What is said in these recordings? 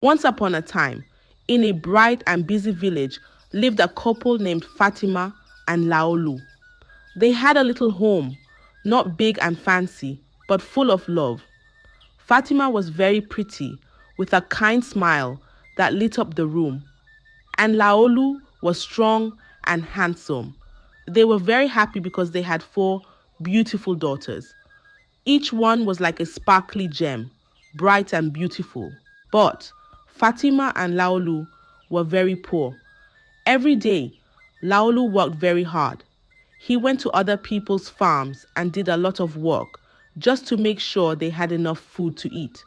Once upon a time, in a bright and busy village, lived a couple named Fatima and Laolu. They had a little home, not big and fancy, but full of love. Fatima was very pretty, with a kind smile that lit up the room, and Laolu was strong and handsome. They were very happy because they had four beautiful daughters. Each one was like a sparkly gem, bright and beautiful. But Fatima and Laolu were very poor. Every day, Laolu worked very hard. He went to other people's farms and did a lot of work just to make sure they had enough food to eat.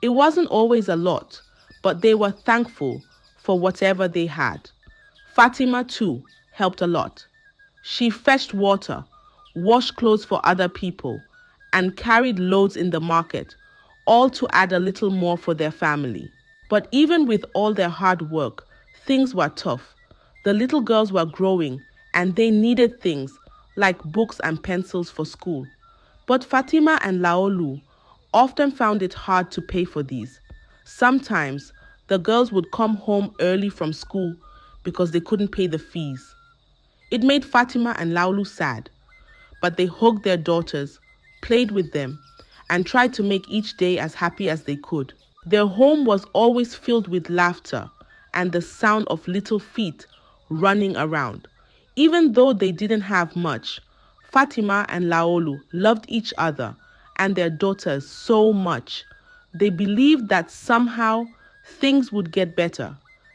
It wasn't always a lot, but they were thankful for whatever they had. Fatima, too, helped a lot. She fetched water, washed clothes for other people, and carried loads in the market, all to add a little more for their family. But even with all their hard work, things were tough. The little girls were growing and they needed things like books and pencils for school. But Fatima and Laolu often found it hard to pay for these. Sometimes the girls would come home early from school because they couldn't pay the fees. It made Fatima and Laolu sad, but they hugged their daughters, played with them, and tried to make each day as happy as they could. Their home was always filled with laughter and the sound of little feet running around. Even though they didn't have much, Fatima and Laolu loved each other and their daughters so much. They believed that somehow things would get better.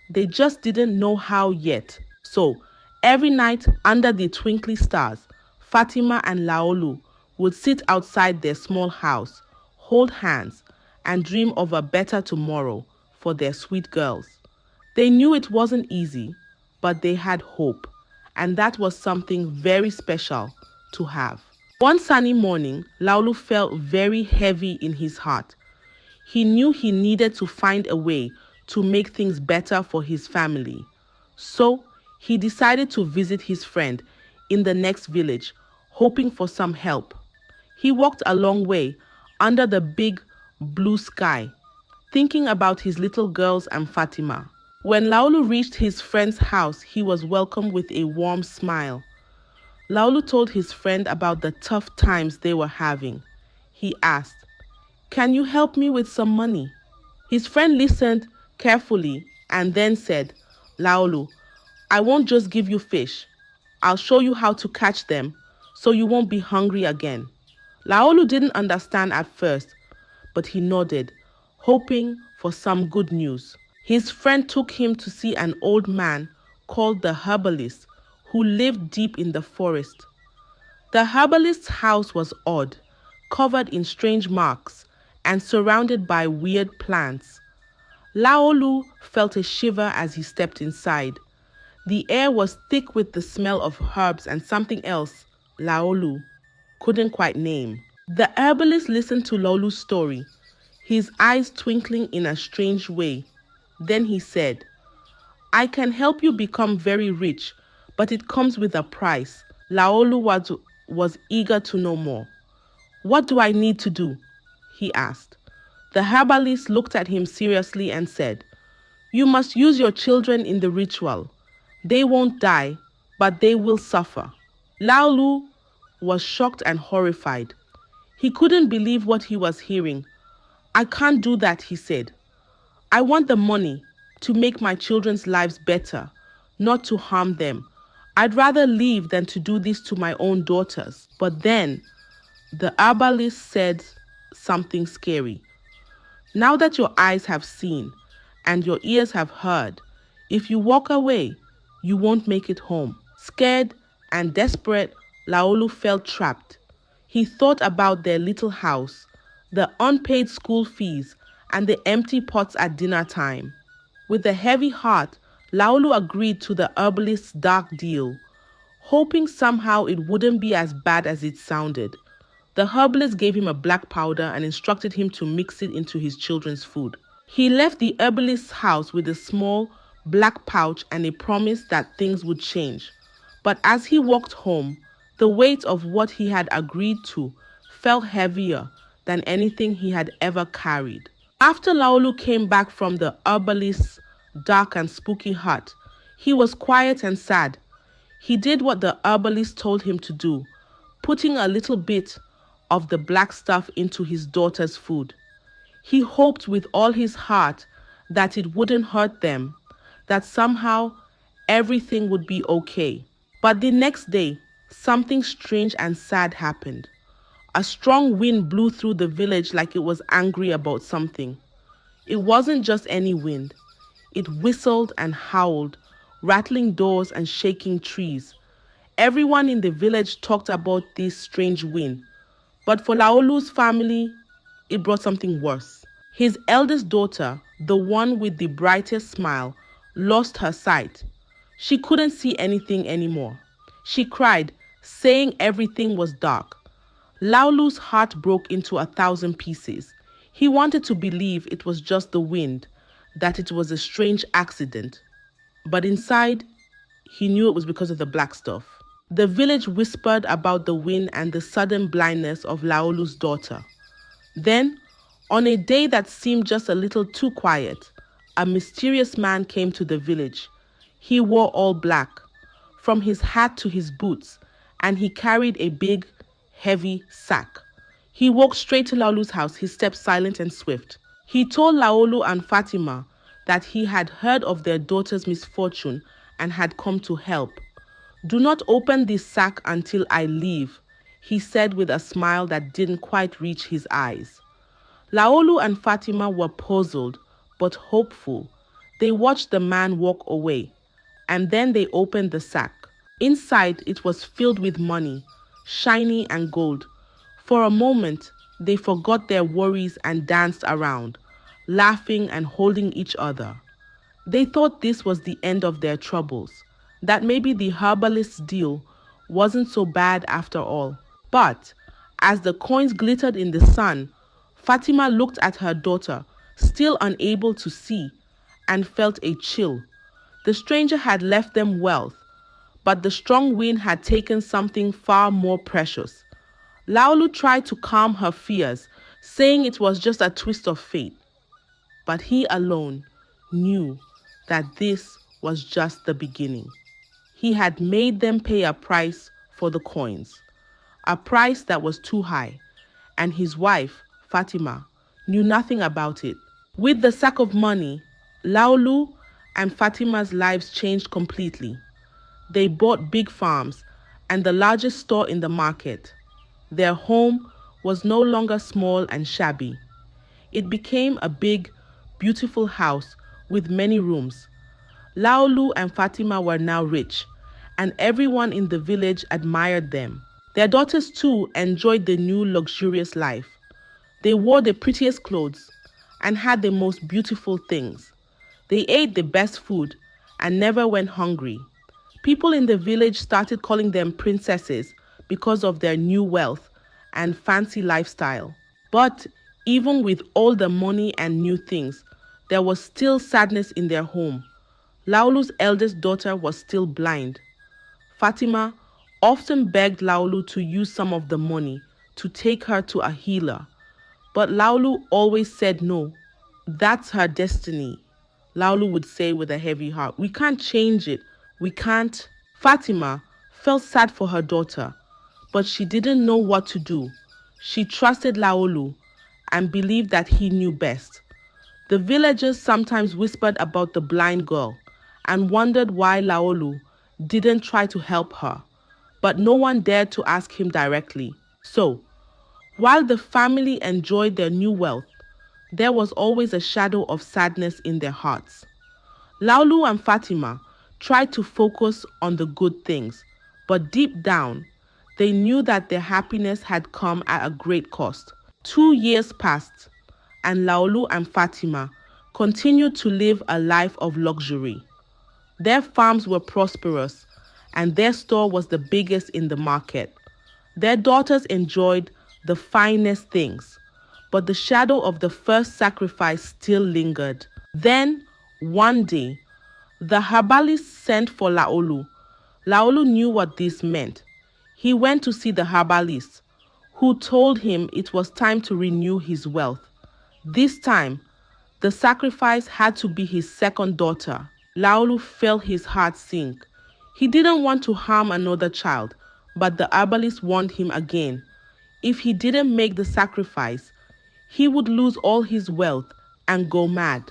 They just didn't know how yet. So, every night under the twinkling stars, Fatima and Laolu would sit outside their small house, hold hands, and dream of a better tomorrow for their sweet girls. They knew it wasn't easy, but they had hope, and that was something very special to have. One sunny morning, Laolu felt very heavy in his heart. He knew he needed to find a way to make things better for his family. So, he decided to visit his friend in the next village, hoping for some help. He walked a long way under the big blue sky, thinking about his little girls and Fatima. When Laolu reached his friend's house, he was welcomed with a warm smile. Laolu told his friend about the tough times they were having. He asked, "Can you help me with some money?" His friend listened carefully and then said, "Laolu, I won't just give you fish. I'll show you how to catch them so you won't be hungry again." Laolu didn't understand at first, but he nodded, hoping for some good news. His friend took him to see an old man called the herbalist who lived deep in the forest. The herbalist's house was odd, covered in strange marks and surrounded by weird plants. Laolu felt a shiver as he stepped inside. The air was thick with the smell of herbs and something else Laolu couldn't quite name. The herbalist listened to Laolu's story, his eyes twinkling in a strange way. Then he said, "I can help you become very rich, but it comes with a price." Laolu was eager to know more. "What do I need to do?" he asked. The herbalist looked at him seriously and said, "You must use your children in the ritual. They won't die, but they will suffer." Laolu was shocked and horrified. He couldn't believe what he was hearing. "I can't do that," he said. "I want the money to make my children's lives better, not to harm them. I'd rather leave than to do this to my own daughters." But then the herbalist said something scary. "Now that your eyes have seen and your ears have heard, if you walk away, you won't make it home." Scared and desperate, Laolu felt trapped. He thought about their little house, the unpaid school fees, and the empty pots at dinner time. With a heavy heart, Laolu agreed to the herbalist's dark deal, hoping somehow it wouldn't be as bad as it sounded. The herbalist gave him a black powder and instructed him to mix it into his children's food. He left the herbalist's house with a small black pouch and a promise that things would change. But as he walked home, the weight of what he had agreed to felt heavier than anything he had ever carried. After Laolu came back from the herbalist's dark and spooky hut, he was quiet and sad. He did what the herbalist told him to do, putting a little bit of the black stuff into his daughter's food. He hoped with all his heart that it wouldn't hurt them, that somehow everything would be okay. But the next day, something strange and sad happened. A strong wind blew through the village like it was angry about something. It wasn't just any wind. It whistled and howled, rattling doors and shaking trees. Everyone in the village talked about this strange wind. But for Laolu's family, it brought something worse. His eldest daughter, the one with the brightest smile, lost her sight. She couldn't see anything anymore. She cried, saying everything was dark. Laolu's heart broke into 1,000 pieces. He wanted to believe it was just the wind, that it was a strange accident. But inside, he knew it was because of the black stuff. The village whispered about the wind and the sudden blindness of Laolu's daughter. Then, on a day that seemed just a little too quiet, a mysterious man came to the village. He wore all black, from his hat to his boots, and he carried a big, heavy sack. He walked straight to Laolu's house, his steps silent and swift. He told Laolu and Fatima that he had heard of their daughter's misfortune and had come to help. "Do not open this sack until I leave," he said with a smile that didn't quite reach his eyes. Laolu and Fatima were puzzled but hopeful. They watched the man walk away, and then they opened the sack. Inside, it was filled with money, shiny and gold. For a moment, they forgot their worries and danced around, laughing and holding each other. They thought this was the end of their troubles, that maybe the herbalist's deal wasn't so bad after all. But as the coins glittered in the sun, Fatima looked at her daughter, still unable to see, and felt a chill. The stranger had left them wealth, but the strong wind had taken something far more precious. Laolu tried to calm her fears, saying it was just a twist of fate. But he alone knew that this was just the beginning. He had made them pay a price for the coins, a price that was too high, and his wife, Fatima, knew nothing about it. With the sack of money, Laolu and Fatima's lives changed completely. They bought big farms and the largest store in the market. Their home was no longer small and shabby. It became a big, beautiful house with many rooms. Laolu and Fatima were now rich, and everyone in the village admired them. Their daughters too enjoyed the new luxurious life. They wore the prettiest clothes and had the most beautiful things. They ate the best food and never went hungry. People in the village started calling them princesses because of their new wealth and fancy lifestyle. But even with all the money and new things, there was still sadness in their home. Laolu's eldest daughter was still blind. Fatima often begged Laolu to use some of the money to take her to a healer. But Laolu always said no. "That's her destiny," Laolu would say with a heavy heart. "We can't change it. We can't." Fatima felt sad for her daughter, but she didn't know what to do. She trusted Laolu and believed that he knew best. The villagers sometimes whispered about the blind girl and wondered why Laolu didn't try to help her, but no one dared to ask him directly. So, while the family enjoyed their new wealth, there was always a shadow of sadness in their hearts. Laolu and Fatima tried to focus on the good things, but deep down, they knew that their happiness had come at a great cost. 2 years passed, and Laolu and Fatima continued to live a life of luxury. Their farms were prosperous, and their store was the biggest in the market. Their daughters enjoyed the finest things, but the shadow of the first sacrifice still lingered. Then, one day, the herbalist sent for Laolu. Laolu knew what this meant. He went to see the herbalist, who told him it was time to renew his wealth. This time, The sacrifice had to be his second daughter. Laolu felt his heart sink. He didn't want to harm another child, but the herbalist warned him again. If he didn't make the sacrifice, he would lose all his wealth and go mad.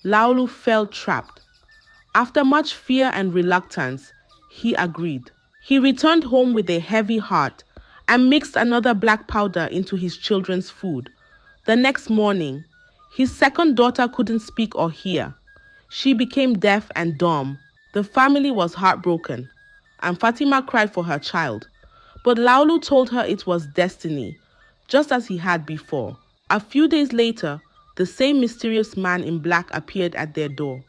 Laolu felt trapped. After much fear and reluctance, he agreed. He returned home with a heavy heart and mixed another black powder into his children's food. The next morning, his second daughter couldn't speak or hear. She became deaf and dumb. The family was heartbroken, and Fatima cried for her child. But Laolu told her it was destiny, just as he had before. A few days later, the same mysterious man in black appeared at their door.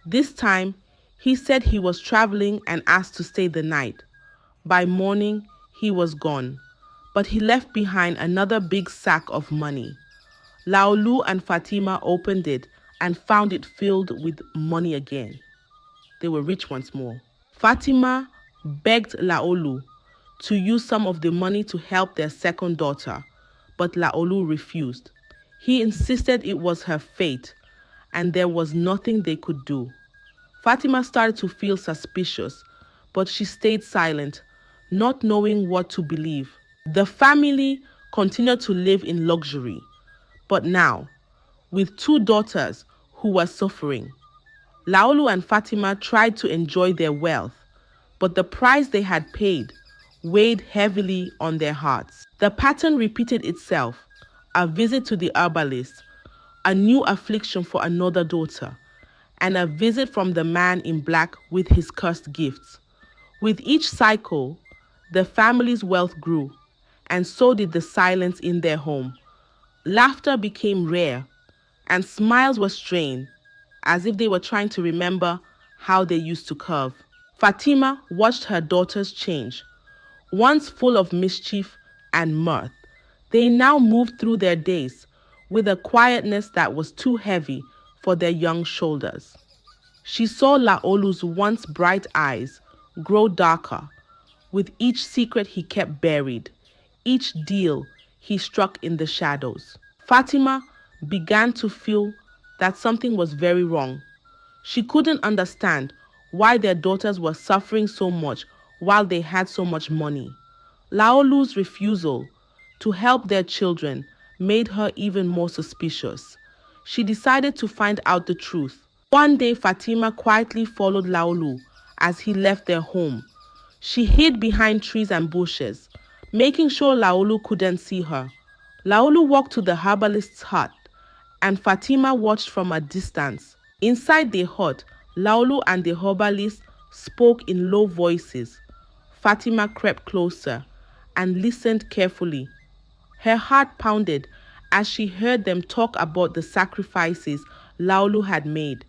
This time, he said he was traveling and asked to stay the night. By morning, he was gone, but he left behind another big sack of money. Laolu and Fatima opened it and found it filled with money again. They were rich once more. Fatima begged Laolu to use some of the money to help their second daughter, but Laolu refused. He insisted it was her fate and there was nothing they could do. Fatima started to feel suspicious, but she stayed silent, not knowing what to believe. The family continued to live in luxury, but now, with two daughters who were suffering. Laolu and Fatima tried to enjoy their wealth, but the price they had paid weighed heavily on their hearts. The pattern repeated itself: a visit to the herbalist, a new affliction for another daughter, and a visit from the man in black with his cursed gifts. With each cycle, the family's wealth grew, and so did the silence in their home. Laughter became rare, and smiles were strained, as if they were trying to remember how they used to curve. Fatima watched her daughters change. Once full of mischief and mirth, they now moved through their days with a quietness that was too heavy for their young shoulders. She saw Laolu's once bright eyes grow darker with each secret he kept buried, each deal he struck in the shadows. Fatima began to feel that something was very wrong. She couldn't understand why their daughters were suffering so much while they had so much money. Laolu's refusal to help their children made her even more suspicious. She decided to find out the truth. One day, Fatima quietly followed Laolu as he left their home. She hid behind trees and bushes, making sure Laolu couldn't see her. Laolu walked to the herbalist's hut, and Fatima watched from a distance. Inside the hut, Laolu and the herbalist spoke in low voices. Fatima crept closer and listened carefully. Her heart pounded as she heard them talk about the sacrifices Laolu had made.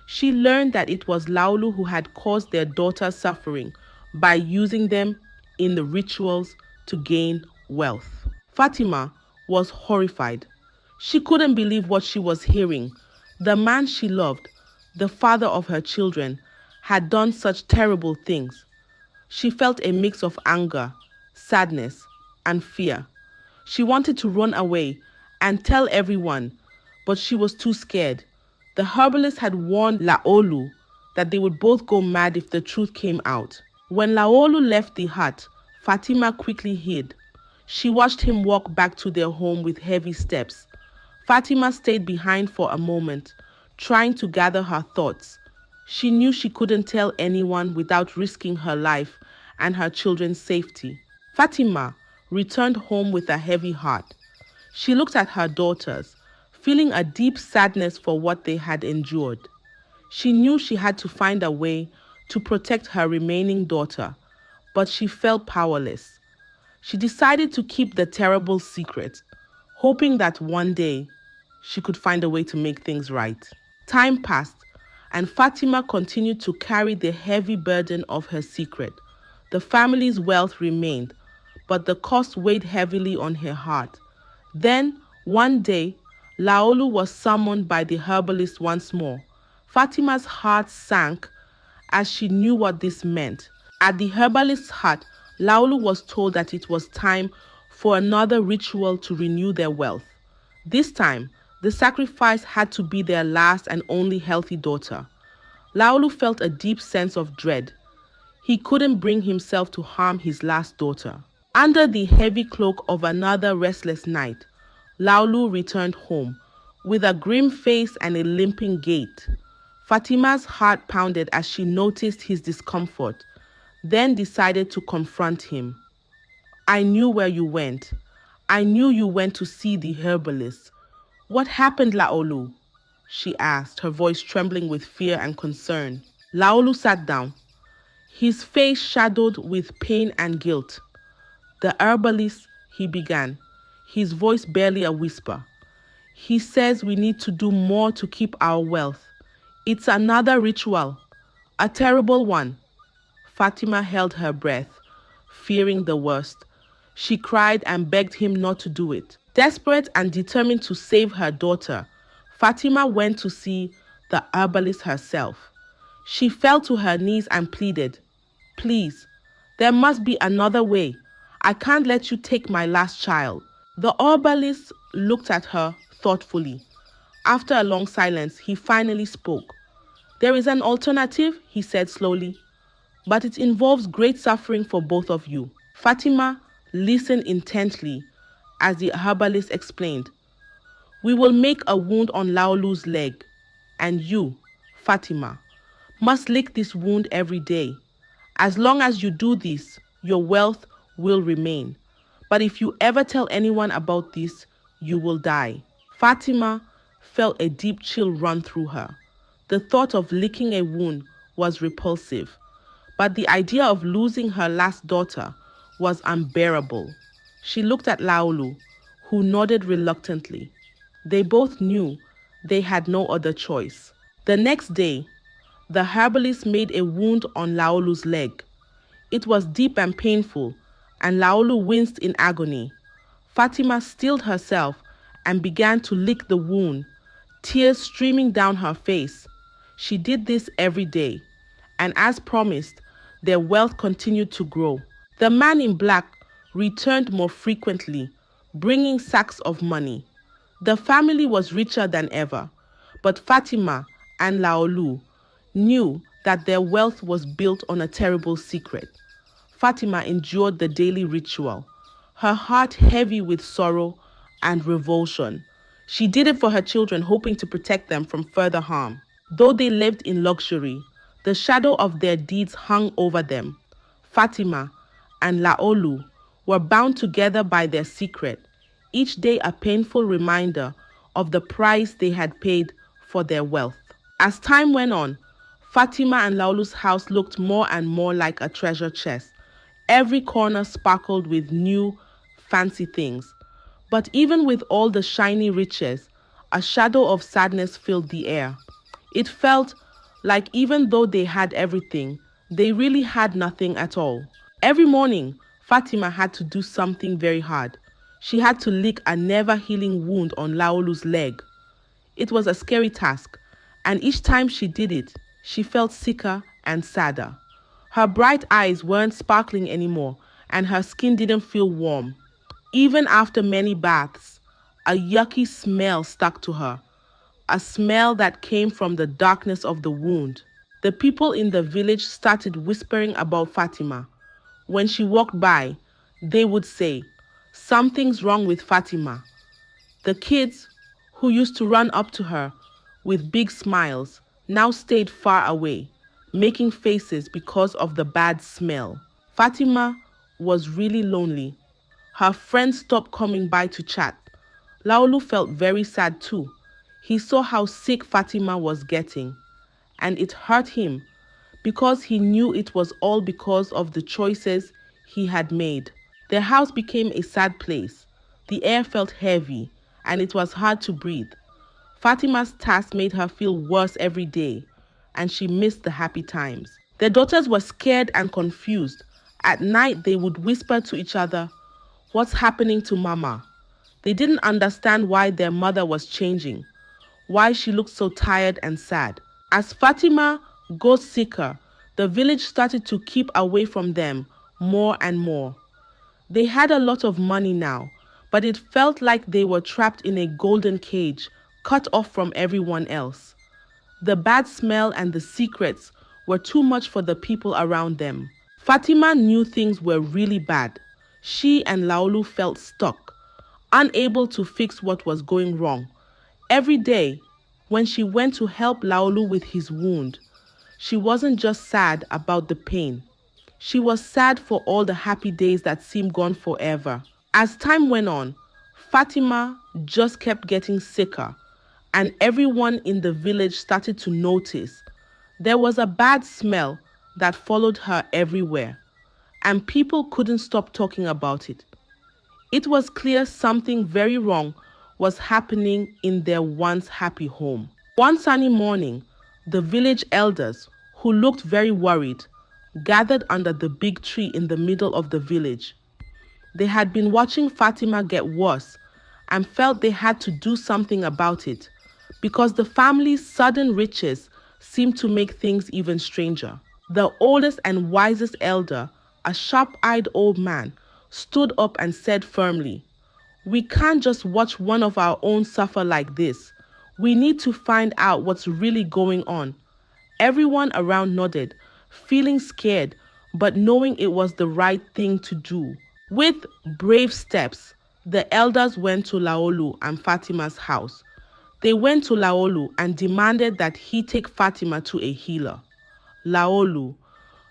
She learned that it was Laolu who had caused their daughter's suffering by using them in the rituals to gain wealth. Fatima was horrified. She couldn't believe what she was hearing. The man she loved, the father of her children, had done such terrible things. She felt a mix of anger, sadness, and fear. She wanted to run away and tell everyone, but she was too scared. The herbalist had warned Laolu that they would both go mad if the truth came out. When Laolu left the hut, Fatima quickly hid. She watched him walk back to their home with heavy steps. Fatima stayed behind for a moment, trying to gather her thoughts. She knew she couldn't tell anyone without risking her life and her children's safety. Fatima returned home with a heavy heart. She looked at her daughters, feeling a deep sadness for what they had endured. She knew she had to find a way to protect her remaining daughter, but she felt powerless. She decided to keep the terrible secret, hoping that one day she could find a way to make things right. Time passed, and Fatima continued to carry the heavy burden of her secret. The family's wealth remained, but the cost weighed heavily on her heart. Then, one day, Laolu was summoned by the herbalist once more. Fatima's heart sank as she knew what this meant. At the herbalist's hut, Laolu was told that it was time for another ritual to renew their wealth. This time, The sacrifice had to be their last and only healthy daughter. Laolu felt a deep sense of dread. He couldn't bring himself to harm his last daughter. Under the heavy cloak of another restless night, Laolu returned home with a grim face and a limping gait. Fatima's heart pounded as she noticed his discomfort, then decided to confront him. I knew where you went. I knew you went to see the herbalist. What happened, Laolu? She asked, her voice trembling with fear and concern. Laolu sat down, his face shadowed with pain and guilt. The herbalist, he began, his voice barely a whisper. He says we need to do more to keep our wealth. It's another ritual, a terrible one. Fatima held her breath, fearing the worst. She cried and begged him not to do it. Desperate and determined to save her daughter, Fatima went to see the herbalist herself. She fell to her knees and pleaded, Please, there must be another way. I can't let you take my last child. The herbalist looked at her thoughtfully. After a long silence, he finally spoke. There is an alternative, he said slowly, but it involves great suffering for both of you. Fatima listened intently as the herbalist explained. We will make a wound on Laolu's leg, and you, Fatima, must lick this wound every day. As long as you do this, your wealth will remain. But if you ever tell anyone about this, you will die. Fatima felt a deep chill run through her. The thought of licking a wound was repulsive, but the idea of losing her last daughter was unbearable. She looked at Laolu, who nodded reluctantly. They both knew they had no other choice. The next day, the herbalist made a wound on Laolu's leg. It was deep and painful, and Laolu winced in agony. Fatima stilled herself and began to lick the wound, tears streaming down her face. She did this every day, and as promised, their wealth continued to grow. The man in black returned more frequently, bringing sacks of money. The family was richer than ever, but Fatima and Laolu knew that their wealth was built on a terrible secret. Fatima endured the daily ritual, her heart heavy with sorrow and revulsion. She did it for her children, hoping to protect them from further harm. Though they lived in luxury, the shadow of their deeds hung over them. Fatima and Laolu were bound together by their secret, each day a painful reminder of the price they had paid for their wealth. As time went on, Fatima and Laolu's house looked more and more like a treasure chest. Every corner sparkled with new, fancy things. But even with all the shiny riches, a shadow of sadness filled the air. It felt like even though they had everything, they really had nothing at all. Every morning, Fatima had to do something very hard. She had to lick a never-healing wound on Laolu's leg. It was a scary task, and each time she did it, she felt sicker and sadder. Her bright eyes weren't sparkling anymore, and her skin didn't feel warm. Even after many baths, a yucky smell stuck to her, a smell that came from the darkness of the wound. The people in the village started whispering about Fatima. When she walked by, they would say, "Something's wrong with Fatima." The kids, who used to run up to her with big smiles, now stayed far away, making faces because of the bad smell. Fatima was really lonely. Her friends stopped coming by to chat. Laolu felt very sad too. He saw how sick Fatima was getting, and it hurt him because he knew it was all because of the choices he had made. Their house became a sad place. The air felt heavy, and it was hard to breathe. Fatima's task made her feel worse every day, and she missed the happy times. Their daughters were scared and confused. At night, they would whisper to each other, "What's happening to Mama?" They didn't understand why their mother was changing, why she looked so tired and sad. As Fatima got sicker, the village started to keep away from them more and more. They had a lot of money now, but it felt like they were trapped in a golden cage cut off from everyone else. The bad smell and the secrets were too much for the people around them. Fatima knew things were really bad. She and Laolu felt stuck, unable to fix what was going wrong. Every day, when she went to help Laolu with his wound, she wasn't just sad about the pain. She was sad for all the happy days that seemed gone forever. As time went on, Fatima just kept getting sicker, and everyone in the village started to notice. There was a bad smell that followed her everywhere, and people couldn't stop talking about it. It was clear something very wrong was happening in their once happy home. One sunny morning, the village elders, who looked very worried, gathered under the big tree in the middle of the village. They had been watching Fatima get worse and felt they had to do something about it because the family's sudden riches seemed to make things even stranger. The oldest and wisest elder, a sharp-eyed old man, stood up and said firmly, "We can't just watch one of our own suffer like this. We need to find out what's really going on." Everyone around nodded, feeling scared, but knowing it was the right thing to do. With brave steps, the elders went to Laolu and Fatima's house. They went to Laolu and demanded that he take Fatima to a healer. Laolu,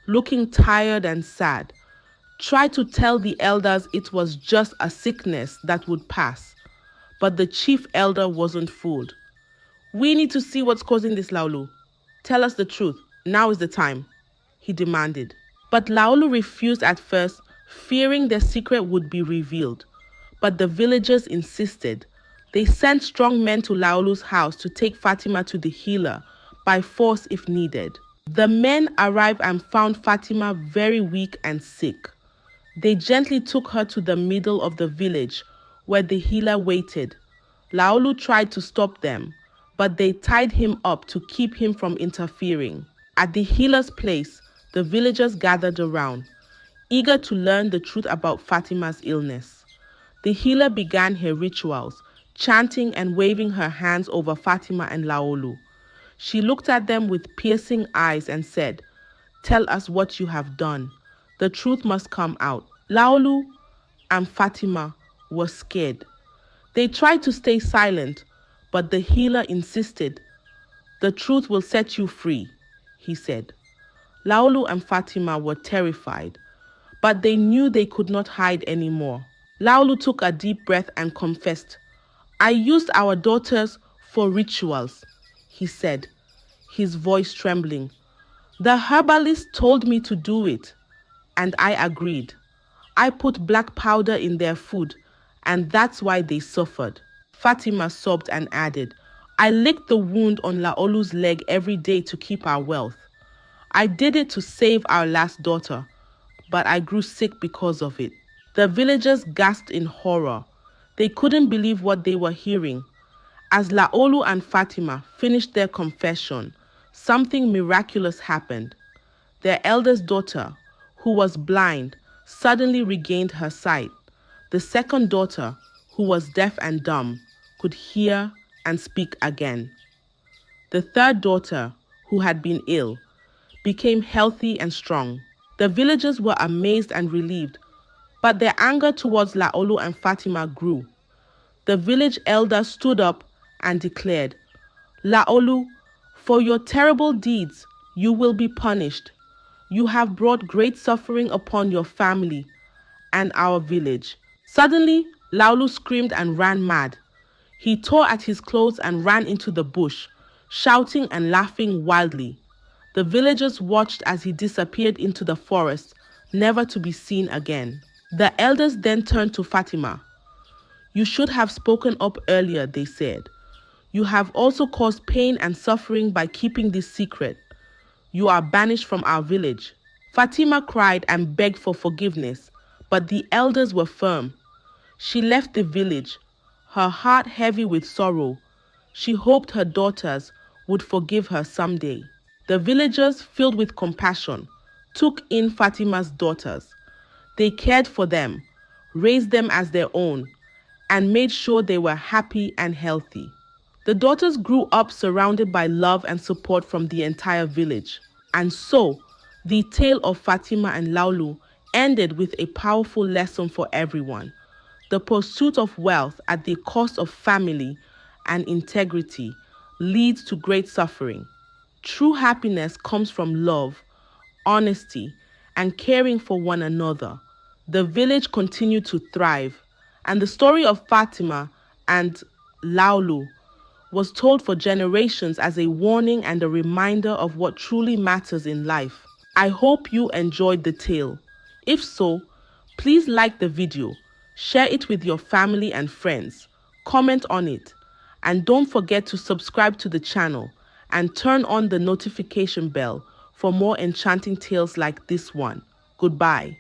looking tired and sad, tried to tell the elders it was just a sickness that would pass. But the chief elder wasn't fooled. "We need to see what's causing this, Laolu. Tell us the truth. Now is the time," he demanded. But Laolu refused at first, fearing their secret would be revealed. But the villagers insisted. They sent strong men to Laolu's house to take Fatima to the healer, by force if needed. The men arrived and found Fatima very weak and sick. They gently took her to the middle of the village, where the healer waited. Laolu tried to stop them, but they tied him up to keep him from interfering. At the healer's place, the villagers gathered around, eager to learn the truth about Fatima's illness. The healer began her rituals, chanting and waving her hands over Fatima and Laolu. She looked at them with piercing eyes and said, "Tell us what you have done. The truth must come out." Laolu and Fatima were scared. They tried to stay silent, but the healer insisted. "The truth will set you free," he said. Laolu and Fatima were terrified, but they knew they could not hide anymore. Laolu took a deep breath and confessed, "I used our daughters for rituals," he said, his voice trembling. "The herbalist told me to do it, and I agreed. I put black powder in their food, and that's why they suffered." Fatima sobbed and added, "I licked the wound on Laolu's leg every day to keep our wealth. I did it to save our last daughter, but I grew sick because of it." The villagers gasped in horror. They couldn't believe what they were hearing. As Laolu and Fatima finished their confession, something miraculous happened. Their eldest daughter, who was blind, suddenly regained her sight. The second daughter, who was deaf and dumb, could hear and speak again. The third daughter, who had been ill, became healthy and strong. The villagers were amazed and relieved, but their anger towards Laolu and Fatima grew. The village elder stood up and declared, "Laolu, for your terrible deeds, you will be punished. You have brought great suffering upon your family and our village." Suddenly, Laolu screamed and ran mad. He tore at his clothes and ran into the bush, shouting and laughing wildly. The villagers watched as he disappeared into the forest, never to be seen again. The elders then turned to Fatima. "You should have spoken up earlier," they said. "You have also caused pain and suffering by keeping this secret. You are banished from our village." Fatima cried and begged for forgiveness, but the elders were firm. She left the village, her heart heavy with sorrow. She hoped her daughters would forgive her someday. The villagers, filled with compassion, took in Fatima's daughters. They cared for them, raised them as their own, and made sure they were happy and healthy. The daughters grew up surrounded by love and support from the entire village. And so, the tale of Fatima and Laolu ended with a powerful lesson for everyone. The pursuit of wealth at the cost of family and integrity leads to great suffering. True happiness comes from love, honesty, and caring for one another. The village continued to thrive, and the story of Fatima and Laolu was told for generations as a warning and a reminder of what truly matters in life. I hope you enjoyed the tale. If so, please like the video, share it with your family and friends, comment on it, and don't forget to subscribe to the channel and turn on the notification bell for more enchanting tales like this one. Goodbye.